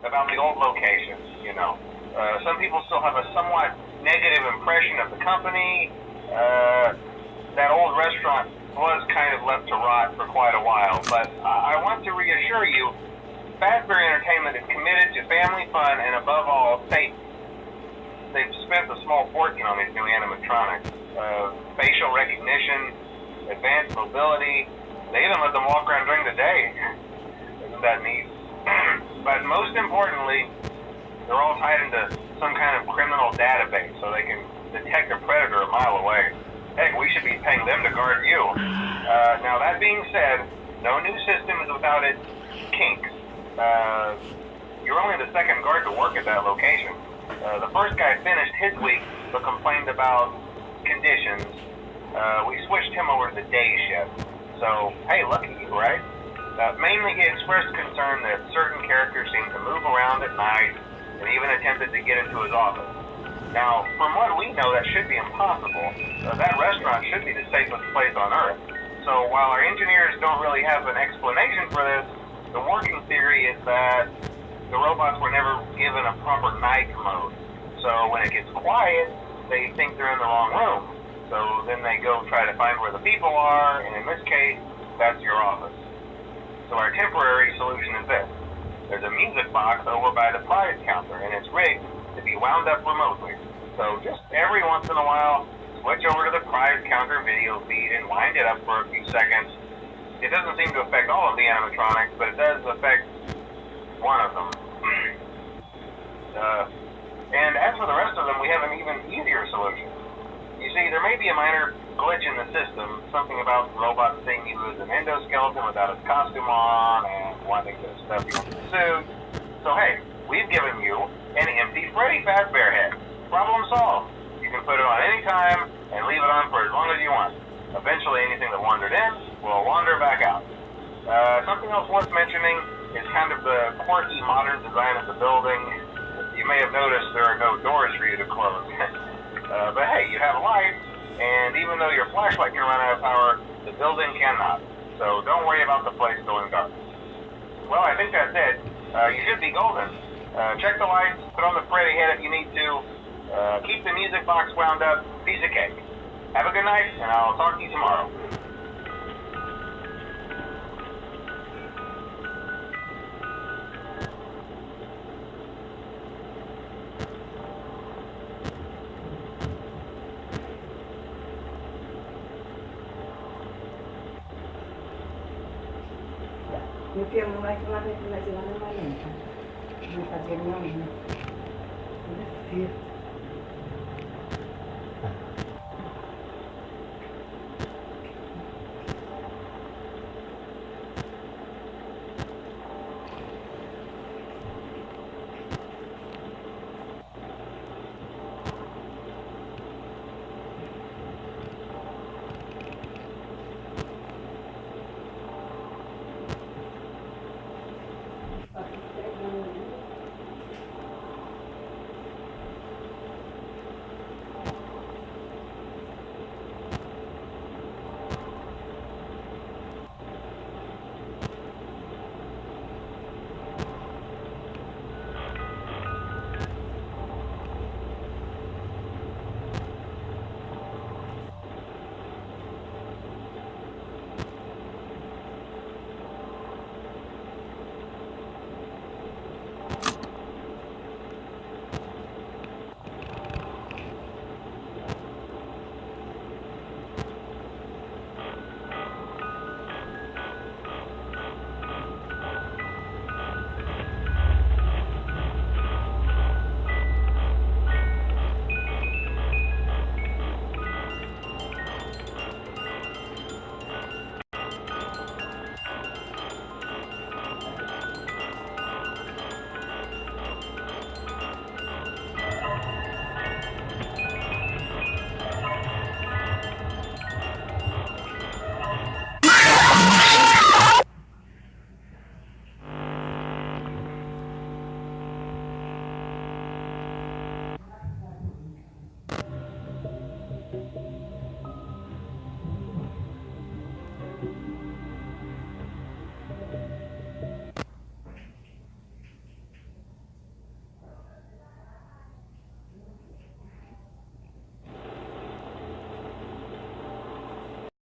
about the old locations, you know. Some people still have a somewhat negative impression of the company. That old restaurant was kind of left to rot for quite a while, but I want to reassure you, Fazbear Entertainment is committed to family fun and above all, safety. They've spent a small fortune on these new animatronics. Facial recognition, advanced mobility. They even let them walk around during the day. Isn't that neat? But most importantly, they're all tied into some kind of criminal database so they can detect a predator a mile away. Heck, we should be paying them to guard you. Now that being said, no new system is without its kinks. You're only the second guard to work at that location. The first guy finished his week but complained about conditions. We switched him over to the day shift. So, hey, lucky you, right? Mainly he expressed concern that certain characters seem to move around at night and even attempted to get into his office. Now, from what we know, that should be impossible. That restaurant should be the safest place on Earth. So while our engineers don't really have an explanation for this, the working theory is that the robots were never given a proper night mode. So when it gets quiet, they think they're in the wrong room. So then they go try to find where the people are, and in this case, that's your office. So our temporary solution is this. There's a music box over by the prize counter, and it's rigged to be wound up remotely. So just every once in a while, switch over to the prize counter video feed and wind it up for a few seconds. It doesn't seem to affect all of the animatronics, but it does affect one of them. And as for the rest of them, we have an even easier solution. You see, there may be a minor glitch in the system, something about robots seeing you as an endoskeleton without its costume on and wanting to stuff you into the suit. So hey, we've given you an empty Freddy Fazbear head. Problem solved. You can put it on any time and leave it on for as long as you want. Eventually anything that wandered in will wander back out. Something else worth mentioning is kind of the quirky modern design of the building. You may have noticed there are no doors for you to close. But hey, you have lights, and even though your flashlight can run out of power, the building cannot. So don't worry about the place going dark. Well, I think that's it. You should be golden. Check the lights, put on the Freddy head if you need to. Keep the music box wound up. Piece of cake. Have a good night, and I'll talk to you tomorrow. No filme não vai falar que vai ser lá na Valência. Vai fazer não, né?